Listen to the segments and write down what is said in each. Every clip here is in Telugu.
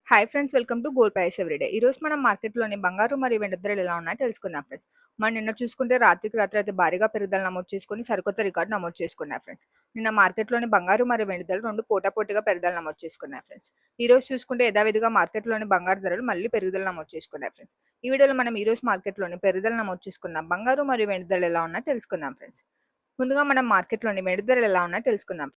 Hi friends, welcome to gold price everyday. ఈ రోజు మనం మార్కెట్లోని బంగారు మరియు వెండి ధరలు ఎలా ఉన్నాయో తెలుసుకుందాం ఫ్రెండ్స్. మనం నిన్న చూసుకుంటే రాత్రికి రాత్రి అయితే భారీగా పెరుగుదల నమోదు చేసుకొని సరికొత్త రికార్డు నమోదు చేసుకున్నాయి ఫ్రెండ్స్. నిన్న మార్కెట్లోని బంగారు మరియు వెండి ధరలు రెండు పోటాపోటీగా పెరుగుదల నమోదు చేసుకున్నాయి ఫ్రెండ్స్. ఈ రోజు చూసుకుంటే యథావిధిగా మార్కెట్లోని బంగారు ధరలు మళ్ళీ పెరుగుదల నమోదు చేసుకున్నాయి ఫ్రెండ్స్. ఈ వీడియోలో మనం ఈ రోజు మార్కెట్లోని పెరుగుదల నమోదు చేసుకున్న బంగారు మరియు వెండి ధరలు ఎలా ఉన్నాయో తెలుసుకుందాం ఫ్రెండ్స్. ముందుగా మనం మార్కెట్లోని వెండి ధరలు ఎలా ఉన్నాయో తెలుసుకుందాం.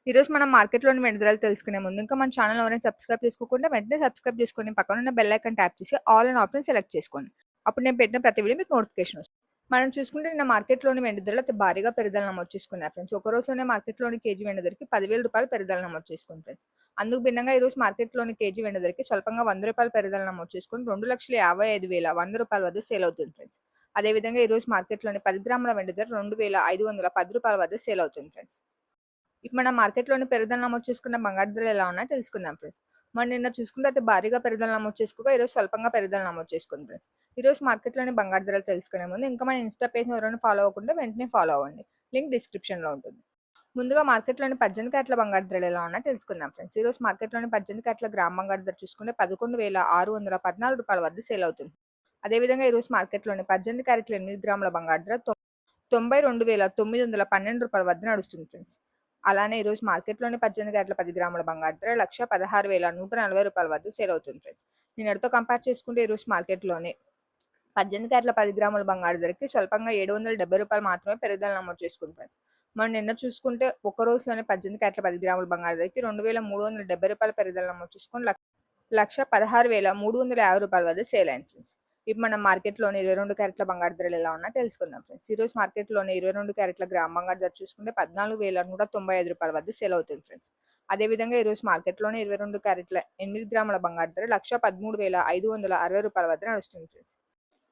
ఈరోజు మనం మార్కెట్లోని వెండి ధరలు తెలుసుకునే ముందు ఇంకా మన ఛానల్ ఎవరైనా సబ్స్క్రైబ్ చేసుకోకుండా వెంటనే సబ్స్క్రైబ్ చేసుకొని పక్కన బెల్ ఐకాన్ ట్యాప్ చేసి ఆల్ అండ్ ఆప్షన్ సెలెక్ట్ చేసుకోండి. అప్పుడు నేను పెట్టిన ప్రతి వీడియో మీకు నోటిఫికేషన్ వస్తుంది. మనం చూసుకుంటే నిన్న మార్కెట్లోని వెండి ధరలు అతి భారీగా పెరుగుదల నమోదు చేసుకున్నారు ఫ్రెండ్స్. ఒక రోజులోనే మార్కెట్లోని కేజీ వెండి ధరకి 10,000 రూపాయలు పెరుగుదల నమోదు చేసుకుంది ఫ్రెండ్స్. అందుకు భిన్నంగా ఈ రోజు మార్కెట్లోని కేజీ వెండి ధరకి స్వల్పంగా 100 రూపాయలు పెరుగుదల నమోదు చేసుకుని 2,55,100 రూపాయల వద్ద సేల్ అవుతుంది ఫ్రెండ్స్. అదేవిధంగా ఈ రోజు మార్కెట్లోని 10 గ్రాముల వెండి ధర 2,510 రూపాయల వద్ద సేల్ అవుతుంది ఫ్రెండ్స్. ఇప్పుడు మనం మార్కెట్లోని పెరుగుదల నమోదు చేసుకున్న బంగారు ధరలు ఎలా ఉన్నాయో తెలుసుకుందాం ఫ్రెండ్స్. మనం నిన్న చూసుకుంటే అయితే భారీగా పెరుగుదల నమోదు చేసుకోగా ఈరోజు స్వల్పంగా పెరుగుదల నమోదు చేసుకుంది ఫ్రెండ్స్. ఈరోజు మార్కెట్లోని బంగారు ధరలు తెలుసుకునే ముందు ఇంకా మన ఇన్స్టా పేజ్ని ఎవరైనా ఫాలో అవ్వకుండా వెంటనే ఫాలో అవ్వండి. లింక్ డిస్క్రిప్షన్లో ఉంటుంది. ముందుగా మార్కెట్లోని 18 క్యారెట్ల బంగారు ధరలు ఎలా ఉన్నాయో తెలుసుకుందాం ఫ్రెండ్స్. ఈరోజు మార్కెట్లోని 18 క్యారెట్ల గ్రామ్ బంగారు ధర చూసుకుంటే 11,614 రూపాయల వద్ద సేల్ అవుతుంది. అదేవిధంగా ఈరోజు మార్కెట్లోని 18 క్యారెట్ల 8 గ్రాముల బంగారు ధర 92,912 రూపాయల వద్ద నడుస్తుంది ఫ్రెండ్స్. అలానే ఈరోజు మార్కెట్లోని 18 క్యారెట్ల 10 గ్రాముల బంగారు ధర 1,16,140 రూపాయల వద్ద సేల్ అవుతుంది ఫ్రెండ్స్. నిన్నటితో కంపేర్ చేసుకుంటే ఈరోజు మార్కెట్లోని 18 క్యారెట్ల 10 గ్రాముల బంగారు ధరకి స్వల్పంగా 770 రూపాయలు మాత్రమే పెరుగుదల నమోదు చేసుకుంది ఫ్రెండ్స్. మనం నిన్న చూసుకుంటే ఒక్క రోజులోనే 18 క్యారెట్ల 10 గ్రాముల బంగారు ధరకి 2,370 రూపాయలు పెరుగుదల నమోదు చేసుకుని 1,16,350 రూపాయల వద్ద సేల్ అయింది ఫ్రెండ్స్. ఇప్పుడు మనం మార్కెట్లోని 22 క్యారెట్ల బంగారు ధరలు ఎలా ఉన్నా తెలుసుకుందాం ఫ్రెండ్స్. ఈరోజు మార్కెట్లోని 22 క్యారెట్ల గ్రామ్ బంగారు ధర చూసుకుంటే 14,195 రూపాయల వద్ద సేల్ అవుతుంది ఫ్రెండ్స్. అదేవిధంగా ఈరోజు మార్కెట్లోని 22 క్యారెట్ల 8 గ్రాముల బంగారు ధర 1,13,560 రూపాయల వద్ద నడుస్తుంది ఫ్రెండ్స్.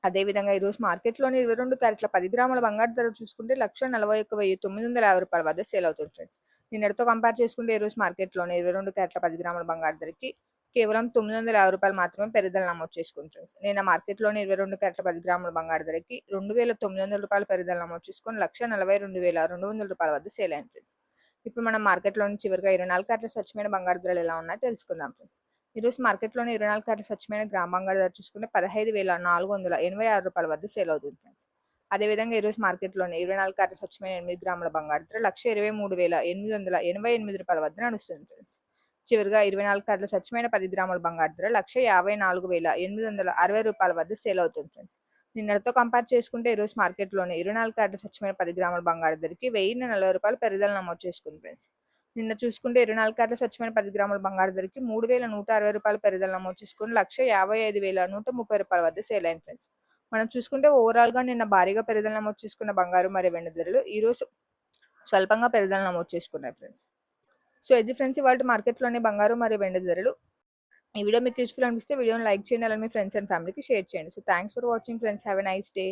అదేవిధంగా ఈరోజు మార్కెట్లోని 22 క్యారెట్ల 10 గ్రాముల బంగారు ధర చూసుకుంటే 1,41,950 రూపాయల వద్ద సేల్ అవుతుంది ఫ్రెండ్స్. నిన్నటితో కంపేర్ చేసుకుంటే ఈరోజు మార్కెట్లోని 22 క్యారెట్ల 10 గ్రాముల బంగారు ధరకి కేవలం 950 రూపాయలు మాత్రమే పెరుగుదల నమోదు చేసుకుంది ఫ్రెండ్స్. నిన్న మార్కెట్లోని 22 క్యారెట్ల 10 గ్రాముల బంగారు ధరకి 2,900 రూపాయలు పెరుగుదల నమోదు చేసుకొని 1,42,200 రూపాయల వద్ద సేల్ అయింది ఫ్రెండ్స్. ఇప్పుడు మనం మార్కెట్లోని చివరిగా 24 క్యారెట్ల స్వచ్ఛమైన బంగారు ధరలు ఎలా ఉన్నాయో తెలుసుకుందాం ఫ్రెండ్స్. ఈరోజు మార్కెట్లోని 24 క్యారెట్ల స్వచ్ఛమైన గ్రామ్ బంగారు ధర చూసుకుంటే 15,486 రూపాయల వద్ద సేల్ అవుతుంది ఫ్రెండ్స్. అదేవిధంగా ఈరోజు మార్కెట్లోని 24 క్యారెట్ల స్వచ్ఛమైన 8 గ్రాముల బంగారు ధర 1,23,888 రూపాయల వద్ద నడుస్తుంది ఫ్రెండ్స్. చివరిగా 24 క్యారెట్ల స్వచ్ఛమైన 10 గ్రాముల బంగారు ధర 1,54,860 రూపాయల వద్ద సేల్ అవుతుంది ఫ్రెండ్స్. నిన్నటితో కంపేర్ చేసుకుంటే ఈరోజు మార్కెట్లోని 24 క్యారెట్ల స్వచ్ఛమైన 10 గ్రాముల బంగారు ధరకి 1,040 రూపాయలు పెరుగుదల నమోదు చేసుకుంది ఫ్రెండ్స్. నిన్న చూసుకుంటే 24 క్యారెట్ల స్వచ్ఛమైన 10 గ్రాముల బంగారు ధరకి 3,160 రూపాయలు పెరుగుదల నమోదు చేసుకుని 1,55,130 రూపాయల వద్ద సేల్ అయింది ఫ్రెండ్స్. మనం చూసుకుంటే ఓవరాల్గా నిన్న భారీగా పెరుగుదల నమోదు చేసుకున్న బంగారు మరియు వెండి ధరలు ఈరోజు స్వల్పంగా పెరుగుదల నమోదు చేసుకున్నాయి ఫ్రెండ్స్. సో ఇది ఫ్రెండ్స్ ఇవాళ మార్కెట్లోని బంగారు మరియు వెండి ధరలు. ఈ వీడియో మీకు యూస్ఫుల్ అనిపిస్తే వీడియోని లైక్ చేయండి, అలాగే మీ ఫ్రెండ్స్ అండ్ ఫ్యామిలీకి షేర్ చేయండి. So thanks for watching friends. Have a nice day.